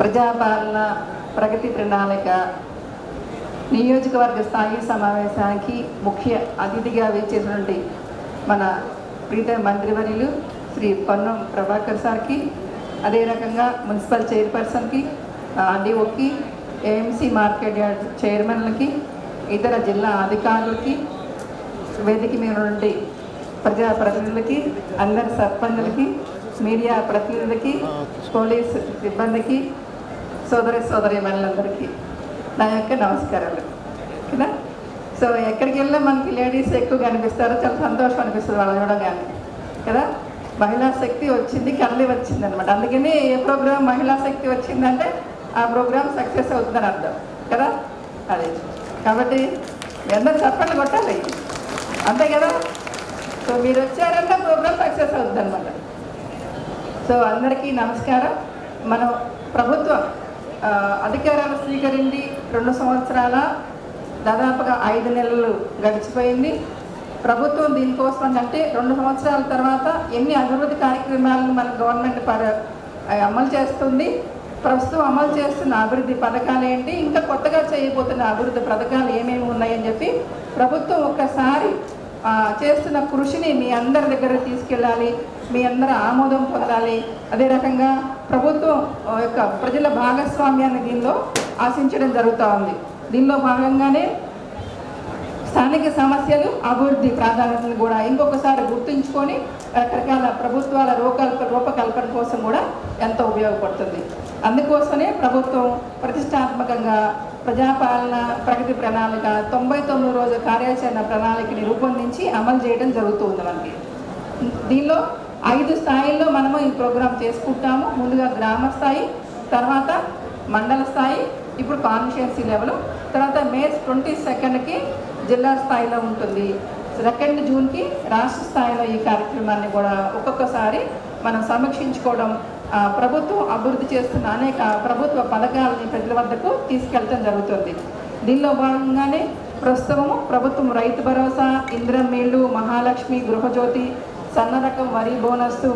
ప్రజాపాలన ప్రగతి ప్రణాళిక నియోజకవర్గ స్థాయి సమావేశానికి ముఖ్య అతిథిగా వేచేసినటువంటి మన ప్రీత మంత్రివర్యులు శ్రీ పొన్నం ప్రభాకర్ సార్కి, అదే రకంగా మున్సిపల్ చైర్పర్సన్కి, ఆర్డీఓకి, ఏఎంసీ మార్కెట్ యార్డ్ చైర్మన్లకి, ఇతర జిల్లా అధికారులకి, వేదిక మీద నుండి ప్రజాప్రతినిధులకి, అందరి సర్పంచులకి, మీడియా ప్రతినిధులకి, పోలీసు సిబ్బందికి, సోదరీమణులందరికీ నా యొక్క నమస్కారాలు. ఓకేనా? సో ఎక్కడికి వెళ్ళినా మనకి లేడీస్ ఎక్కువ కనిపిస్తారు, చాలా సంతోషం అనిపిస్తుంది వాళ్ళు చూడగానే కదా. మహిళా శక్తి వచ్చింది, కళ్ళి వచ్చింది అనమాట. అందుకని ఏ ప్రోగ్రాం మహిళా శక్తి వచ్చిందంటే ఆ ప్రోగ్రాం సక్సెస్ అవుతుందని అర్థం కదా. అది కాబట్టి అందరూ చప్పట్లు కొట్టాలి, అంతే కదా. సో మీరు వచ్చారంటే ప్రోగ్రామ్ సక్సెస్ అవుతుంది అనమాట. సో అందరికీ నమస్కారం. మనం ప్రభుత్వం అధికారాలు స్వీకరించి 2 సంవత్సరాల దాదాపుగా 5 నెలలు గడిచిపోయింది. ప్రభుత్వం దీనికోసం అంటే 2 సంవత్సరాల తర్వాత ఎన్ని అభివృద్ధి కార్యక్రమాలను మన గవర్నమెంట్ అమలు చేస్తుంది, ప్రస్తుతం అమలు చేస్తున్న అభివృద్ధి పథకాలు ఏంటి, ఇంకా కొత్తగా చేయబోతున్న అభివృద్ధి పథకాలు ఏమేమి ఉన్నాయని చెప్పి ప్రభుత్వం ఒక్కసారి చేస్తున్న కృషిని మీ అందరి దగ్గర తీసుకెళ్ళాలి, మీ అందరూ ఆమోదం పొందాలి. అదే రకంగా ప్రభుత్వం యొక్క ప్రజల భాగస్వామ్యాన్ని దీనిలో ఆశించడం జరుగుతూ ఉంది. దీనిలో భాగంగానే స్థానిక సమస్యలు, అభివృద్ధి ప్రాధాన్యతలు కూడా ఇంకొకసారి గుర్తుంచుకొని రకరకాల ప్రభుత్వాల రూపకల్పన కోసం కూడా ఎంతో ఉపయోగపడుతుంది. అందుకోసమే ప్రభుత్వం ప్రతిష్టాత్మకంగా ప్రజాపాలన ప్రగతి ప్రణాళిక 99 రోజుల కార్యాచరణ ప్రణాళికని రూపొందించి అమలు చేయడం జరుగుతుంది. మనకి దీనిలో 5 స్థాయిల్లో మనము ఈ ప్రోగ్రాం చేసుకుంటాము. ముందుగా గ్రామ స్థాయి, తర్వాత మండల స్థాయి, ఇప్పుడు కాన్స్టిట్యుయెన్సీ లెవెల్, తర్వాత మే 22కి జిల్లా స్థాయిలో ఉంటుంది. 2 జూన్కి రాష్ట్ర స్థాయిలో ఈ కార్యక్రమాన్ని కూడా ఒక్కొక్కసారి మనం సమీక్షించుకోవడం, ప్రభుత్వం అభివృద్ధి చేస్తున్న అనేక ప్రభుత్వ పథకాలని ప్రజల వద్దకు తీసుకెళ్ళడం జరుగుతుంది. దీనిలో భాగంగానే ప్రస్తుతము ప్రభుత్వం రైతు భరోసా, ఇందిరమ్మ ఇళ్ళు, మహాలక్ష్మి, గృహజ్యోతి, సన్న రకం వరి బోనస్,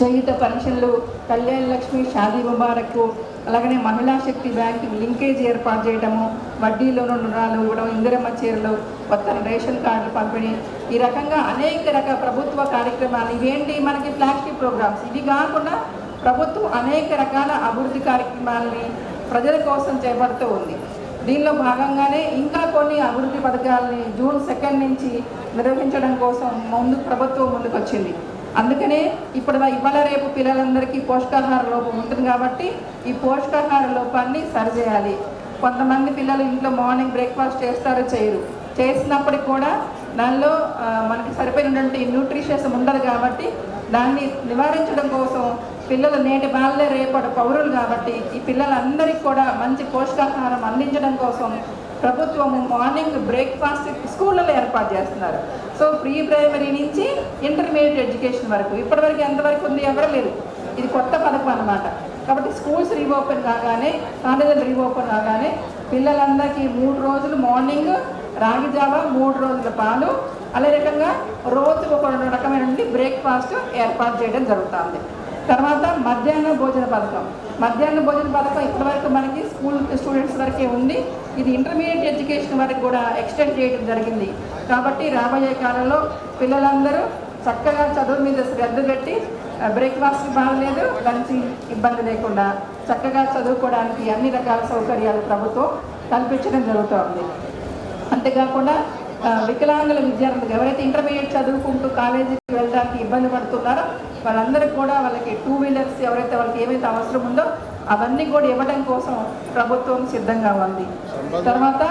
చేయుత పెన్షన్లు, కళ్యాణ లక్ష్మి, షాదీ ముబారక్, అలాగనే మహిళా శక్తి బ్యాంకు లింకేజ్ ఏర్పాటు చేయడము, వడ్డీలోను రుణాలు ఇవ్వడం, ఇందిరమ్మ చీరలు, కొత్త రేషన్ కార్డులు పంపిణీ, ఈ రకంగా అనేక రకాల ప్రభుత్వ కార్యక్రమాలు. ఇవేంటి మనకి ఫ్లాగ్షిప్ ప్రోగ్రామ్స్. ఇవి కాకుండా ప్రభుత్వం అనేక రకాల అభివృద్ధి కార్యక్రమాలని ప్రజల కోసం చేపడుతూ ఉంది. దీనిలో భాగంగానే ఇంకా కొన్ని అభివృద్ధి పథకాలని జూన్ 2 నుంచి నిర్వహించడం కోసం ప్రభుత్వం ముందుకు వచ్చింది. అందుకనే ఇవాళ రేపు పిల్లలందరికీ పోషకాహార లోపం ఉంటుంది కాబట్టి ఈ పోషకాహార లోపాన్ని సరిచేయాలి. కొంతమంది పిల్లలు ఇంట్లో మార్నింగ్ బ్రేక్ఫాస్ట్ చేస్తారో చేయరు, చేసినప్పటికి కూడా దానిలో మనకి సరిపోయినటువంటి న్యూట్రిషన్స్ ఉండదు. కాబట్టి దాన్ని నివారించడం కోసం పిల్లలు నేటి బాలలే రేపటి పౌరులు కాబట్టి ఈ పిల్లలందరికీ కూడా మంచి పోషకాహారం అందించడం కోసం ప్రభుత్వము మార్నింగ్ బ్రేక్ఫాస్ట్ స్కూళ్ళలో ఏర్పాటు చేస్తున్నారు. సో ప్రీ ప్రైమరీ నుంచి ఇంటర్మీడియట్ ఎడ్యుకేషన్ వరకు ఇప్పటివరకు ఎంతవరకు ఉంది ఎవరు లేరు. ఇది కొత్త పథకం అన్నమాట. కాబట్టి స్కూల్స్ రీఓపెన్ కాగానే, కాలేజీలు రీఓపెన్ కాగానే పిల్లలందరికీ 3 రోజులు మార్నింగ్ రాగి జావా, 3 రోజుల పాలు, అదే రకంగా రోజు ఒక రకమైన బ్రేక్ఫాస్ట్ ఏర్పాటు చేయడం జరుగుతుంది. తర్వాత మధ్యాహ్న భోజన పథకం ఇప్పటివరకు మనకి స్కూల్ స్టూడెంట్స్ వరకే ఉంది. ఇది ఇంటర్మీడియట్ ఎడ్యుకేషన్ వరకు కూడా ఎక్స్టెండ్ చేయడం జరిగింది. కాబట్టి రాబోయే కాలంలో పిల్లలందరూ చక్కగా చదువు మీద శ్రద్ధ పెట్టి బ్రేక్ఫాస్ట్ బాగలేదు, లంచ్ ఇబ్బంది లేకుండా చక్కగా చదువుకోవడానికి అన్ని రకాల సౌకర్యాలు ప్రభుత్వం కల్పించడం జరుగుతుంది. అంతేకాకుండా వికలాంగుల విద్యార్థులకు ఎవరైతే ఇంటర్మీడియట్ చదువుకుంటూ కాలేజీకి వెళ్ళడానికి ఇబ్బంది పడుతున్నారో వాళ్ళందరికీ కూడా వాళ్ళకి 2 వీలర్స్ ఎవరైతే వాళ్ళకి ఏమైతే అవసరం ఉందో అవన్నీ కూడా ఇవ్వడం కోసం ప్రభుత్వం సిద్ధంగా ఉంది. తర్వాత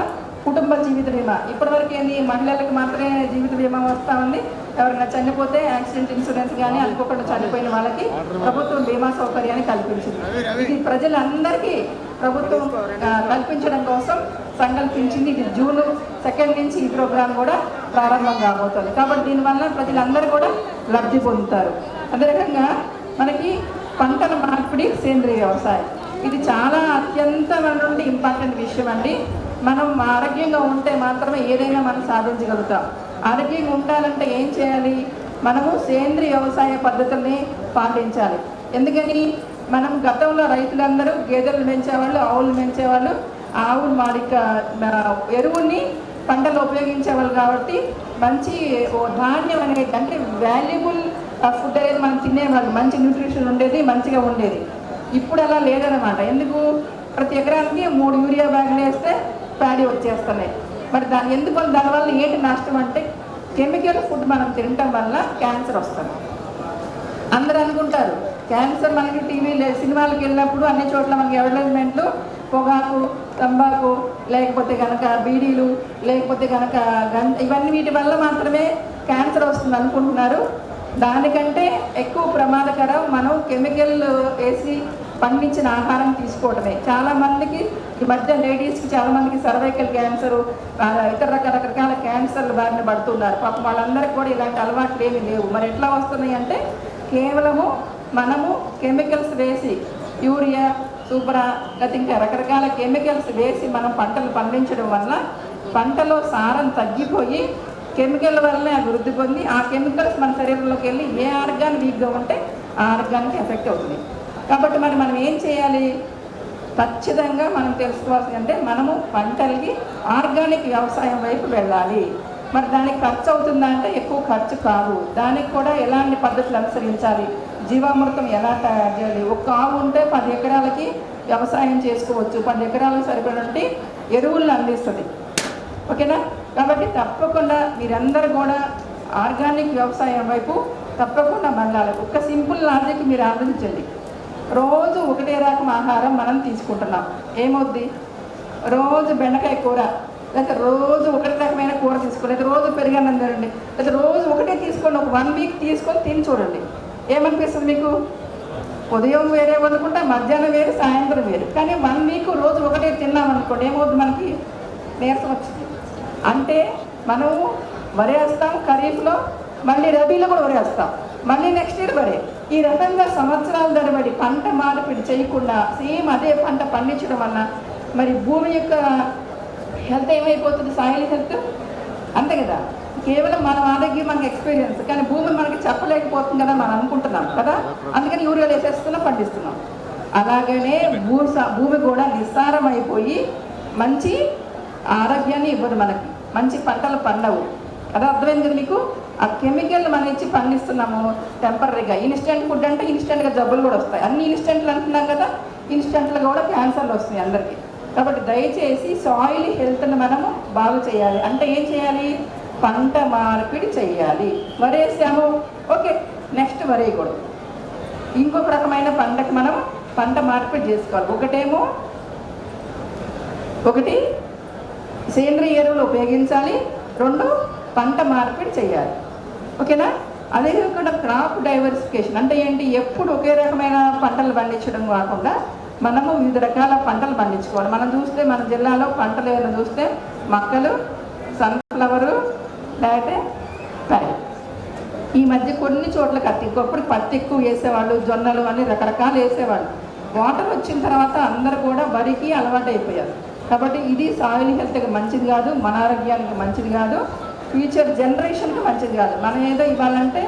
కుటుంబ జీవిత బీమా ఇప్పటివరకు ఏంది మహిళలకు మాత్రమే జీవిత బీమా వస్తూ ఉంది. ఎవరైనా చనిపోతే యాక్సిడెంట్ ఇన్సూరెన్స్ కానీ అనుకోకుండా చనిపోయిన వాళ్ళకి ప్రభుత్వం బీమా సౌకర్యాన్ని కల్పించింది. ఇది ప్రజలందరికీ ప్రభుత్వం కల్పించడం కోసం సంకల్పించింది. ఇది జూన్ 2 నుంచి ఈ ప్రోగ్రాం కూడా ప్రారంభం కాబోతుంది. కాబట్టి దీనివల్ల ప్రజలందరూ కూడా లబ్ధి పొందుతారు. అదే రకంగా మనకి పంటల మార్పిడి, సేంద్రీయ వ్యవసాయం ఇది చాలా అత్యంత మన నుండి ఇంపార్టెంట్ విషయం అండి. మనం ఆరోగ్యంగా ఉంటే మాత్రమే ఏదైనా మనం సాధించగలుగుతాం. ఆరోగ్యంగా ఉండాలంటే ఏం చేయాలి? మనము సేంద్రీయ వ్యవసాయ పద్ధతుల్ని పాటించాలి. ఎందుకని మనం గతంలో రైతులందరూ గేదెలు పెంచేవాళ్ళు, ఆవులు పెంచేవాళ్ళు. ఆవులు ఎరువుని పంటలు ఉపయోగించేవాళ్ళు కాబట్టి మంచి ధాన్యం అనేది అంటే వాల్యుబుల్ ఫుడ్ అనేది మనం తినేవాళ్ళు, మంచి న్యూట్రిషన్ ఉండేది, మంచిగా ఉండేది. ఇప్పుడు అలా లేదనమాట. ఎందుకు? ప్రతి ఎకరానికి 3 యూరియా బ్యాగులు వేస్తే ప్యాడీ వచ్చేస్తున్నాయి. మరి దానివల్ల ఏంటి నష్టం అంటే కెమికల్ ఫుడ్ మనం తినటం వల్ల క్యాన్సర్ వస్తుంది. అందరూ అనుకుంటారు క్యాన్సర్ మనకి టీవీలో సినిమాలకు వెళ్ళినప్పుడు అన్ని చోట్ల మనకి అడ్వర్టైజ్మెంట్లు పొగాకు, తంబాకు, లేకపోతే కనుక బీడీలు, లేకపోతే కనుక ఇవన్నీ వీటి వల్ల మాత్రమే క్యాన్సర్ వస్తుంది అనుకుంటున్నారు. దానికంటే ఎక్కువ ప్రమాదకరం మనం కెమికల్ వేసి పండించిన ఆహారం తీసుకోవడమే. చాలామందికి ఈ మధ్య లేడీస్కి చాలామందికి సర్వైకల్ క్యాన్సరు, ఇతర రకరకాల క్యాన్సర్లు బారిన పడుతున్నారు. పాపం వాళ్ళందరికీ కూడా ఇలాంటి అలవాట్లు ఏమీ లేవు. మరి ఎట్లా వస్తున్నాయి అంటే కేవలము మనము కెమికల్స్ వేసి యూరియా, సూపరా, లేకపోతే ఇంకా రకరకాల కెమికల్స్ వేసి మనం పంటలు పండించడం వల్ల పంటలో సారం తగ్గిపోయి కెమికల్ వల్లనే అభివృద్ధి పొంది ఆ కెమికల్స్ మన శరీరంలోకి వెళ్ళి ఏ ఆర్గాన్ వీక్గా ఉంటే ఆ ఆర్గానికి ఎఫెక్ట్ అవుతుంది. కాబట్టి మరి మనం ఏం చేయాలి? ఖచ్చితంగా మనం తెలుసుకోవాల్సింది అంటే మనము పంటలకి ఆర్గానిక్ వ్యవసాయం వైపు వెళ్ళాలి. మరి దానికి ఖర్చు అవుతుందా అంటే ఎక్కువ ఖర్చు కాదు. దానికి కూడా ఎలాంటి పద్ధతులు అనుసరించాలి, జీవామృతం ఎలా తయారు చేయాలి. ఒక ఆవు ఉంటే 10 ఎకరాలకి వ్యవసాయం చేసుకోవచ్చు, 10 ఎకరాలకు సరిపడినట్టు ఎరువులను అందిస్తుంది. ఓకేనా? కాబట్టి తప్పకుండా మీరందరూ కూడా ఆర్గానిక్ వ్యవసాయం వైపు తప్పకుండా మళ్ళాలి. ఒక సింపుల్ లాజిక్ మీరు ఆలోచించండి. రోజు ఒకటే రకం ఆహారం మనం తీసుకుంటున్నాం, ఏమవుద్ది? రోజు బెండకాయ కూర, లేకపోతే రోజు ఒకటి రకమైన కూర తీసుకోండి, లేదా రోజు పెరుగన్నం తినండి, లేదా రోజు ఒకటే తీసుకోండి. ఒక 1 వీక్ తీసుకొని తిని చూడండి, ఏమనిపిస్తుంది మీకు? ఉదయం వేరే వండుకుంటా, మధ్యాహ్నం వేరు, సాయంత్రం వేరు. కానీ 1 వీక్ రోజు ఒకటే తిన్నామనుకోండి, ఏమవుతుంది? మనకి నీరసం వచ్చింది. అంటే మనము వరి వేస్తాం ఖరీఫ్లో, మళ్ళీ రబీలో కూడా వరి వేస్తాం, మళ్ళీ నెక్స్ట్ ఇయర్ వరే. ఈ రకంగా సంవత్సరాల తరబడి పంట మార్పిడి చేయకుండా సేమ్ అదే పంట పండించడం వల్ల మరి భూమి యొక్క హెల్త్ ఏమైపోతుంది? సాయిల్ హెల్త్, అంతే కదా. కేవలం మన ఆరోగ్యం మనకి ఎక్స్పీరియన్స్, కానీ భూమి మనకి చెప్పలేకపోతుంది కదా మనం అనుకుంటున్నాం కదా. అందుకని యూరియాలు వేసేస్తున్నాం, పండిస్తున్నాం. అలాగనే భూమి కూడా నిస్సారం అయిపోయి మంచి ఆరోగ్యాన్ని ఇవ్వదు, మనకి మంచి పంటలు పండవు. అదే అర్థమైంది కదా మీకు? ఆ కెమికల్ మనం ఇచ్చి పండిస్తున్నాము టెంపరీగా. ఇన్స్టెంట్ ఫుడ్ అంటే ఇన్స్టెంట్గా జబ్బులు కూడా వస్తాయి. అన్ని ఇన్స్టెంట్లు అంటున్నాం కదా, ఇన్స్టెంట్గా కూడా క్యాన్సర్లు వస్తాయి అందరికీ. కాబట్టి దయచేసి సాయిల్ హెల్త్ని మనము బాగు చేయాలి. అంటే ఏం చేయాలి? పంట మార్పిడి చేయాలి. వరేసాము, ఓకే, నెక్స్ట్ వరేయకూడదు. ఇంకొక రకమైన పంటకి మనం పంట మార్పిడి చేసుకోవాలి. ఒకటి సేంద్రియ ఎరువులు ఉపయోగించాలి, 2 పంట మార్పిడి చేయాలి. ఓకేనా? అదే కాకుండా క్రాప్ డైవర్సిఫికేషన్ అంటే ఏంటి? ఎప్పుడు ఒకే రకమైన పంటలు పండించడం కాకుండా మనము వివిధ రకాల పంటలు పండించుకోవాలి. మనం చూస్తే మన జిల్లాలో పంటలు ఏమైనా చూస్తే మక్కలు, సన్ఫ్లవరు, లేకపోతే ప్యాడీ. ఈ మధ్య కొన్ని చోట్ల ఒకప్పుడు పత్తి ఎక్కువ వేసేవాళ్ళు, జొన్నలు అని రకరకాలు వేసేవాళ్ళు. వాటర్ వచ్చిన తర్వాత అందరూ కూడా వరికి అలవాటు అయిపోయారు. కాబట్టి ఇది సాయిల్ హెల్త్కి మంచిది కాదు, మన ఆరోగ్యానికి మంచిది కాదు, ఫ్యూచర్ జనరేషన్కి మంచిది కాదు. మనం ఏదో ఇవ్వాలంటే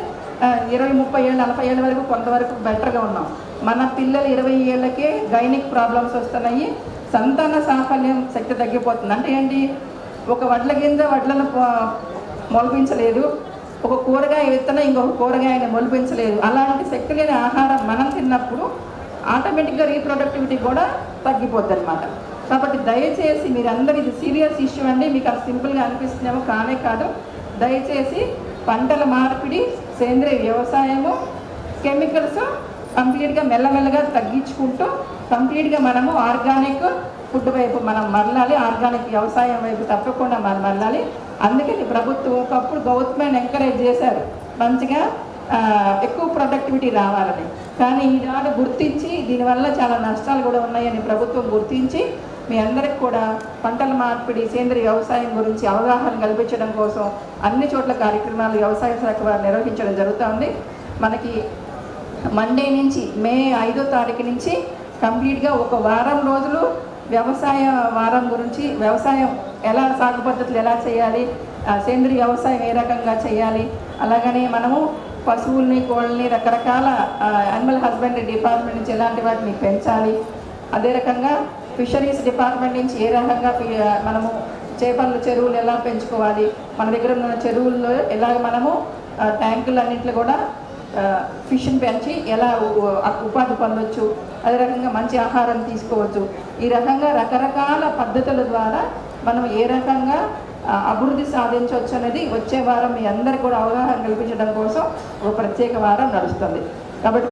20, 30 ఏళ్ళు, 40 ఏళ్ళ వరకు కొంతవరకు బెటర్గా ఉన్నాం. మన పిల్లలు 20 ఏళ్ళకే గైనిక్ ప్రాబ్లమ్స్ వస్తున్నాయి, సంతాన సాఫల్యం శక్తి తగ్గిపోతుంది. అంటే ఏంటి? ఒక వడ్ల గింజ వడ్లను మొలిపించలేదు, ఒక కూరగాయ విత్తనం ఇంకొక కూరగాయని మొలిపించలేదు. అలాంటి శక్తి లేని ఆహారం మనం తిన్నప్పుడు ఆటోమేటిక్గా రీప్రొడక్టివిటీ కూడా తగ్గిపోద్ది అనమాట. కాబట్టి దయచేసి మీరందరూ, ఇది సీరియస్ ఇష్యూ అండి. మీకు అది సింపుల్గా అనిపిస్తుందేమో, కానే కాదు. దయచేసి పంటల మార్పిడి, సేంద్రియ వ్యవసాయము, కెమికల్స్ కంప్లీట్గా మెల్లమెల్లగా తగ్గించుకుంటూ కంప్లీట్గా మనము ఆర్గానిక్ ఫుడ్ వైపు మనం మరలాలి, ఆర్గానిక్ వ్యవసాయం వైపు తప్పకుండా మనం మరలాలి. అందుకని ప్రభుత్వం ఒకప్పుడు గవర్నమెంట్ ఎంకరేజ్ చేశారు మంచిగా ఎక్కువ ప్రొడక్టివిటీ రావాలని. కానీ ఈనాడు గుర్తించి దీనివల్ల చాలా నష్టాలు కూడా ఉన్నాయని ప్రభుత్వం గుర్తించి మీ అందరికి కూడా పంటల మార్పిడి, సేంద్రియ వ్యవసాయం గురించి అవగాహన కల్పించడం కోసం అన్ని చోట్ల కార్యక్రమాలు వ్యవసాయ శాఖ వారు నిర్వహించడం జరుగుతుంది. మనకి మండే నుంచి మే 5వ తారీఖు నుంచి కంప్లీట్గా ఒక వారం రోజులు వ్యవసాయ వారం గురించి, వ్యవసాయం ఎలా, సాగు పద్ధతులు ఎలా చేయాలి, సేంద్రియ వ్యవసాయం ఏ రకంగా చేయాలి, అలాగనే మనము పశువుల్ని కోళ్ళని రకరకాల యానిమల్ హస్బెండరీ డిపార్ట్మెంట్ నుంచి ఎలాంటి వాటిని పెంచాలి, అదే రకంగా ఫిషరీస్ డిపార్ట్మెంట్ నుంచి ఏ రకంగా మనము చేపలు చెరువులు ఎలా పెంచుకోవాలి, మన దగ్గర ఉన్న చెరువుల్లో ఎలా మనము ట్యాంకులన్నింటిలో కూడా ఫిష్ని పెంచి ఎలా ఉపాధి పొందొచ్చు, అదే రకంగా మంచి ఆహారం తీసుకోవచ్చు. ఈ రకంగా రకరకాల పద్ధతుల ద్వారా మనం ఏ రకంగా అభివృద్ధి సాధించవచ్చు అనేది వచ్చే వారం మీ అందరికీ కూడా అవగాహన కల్పించడం కోసం ఒక ప్రత్యేక వారం నడుస్తుంది. కాబట్టి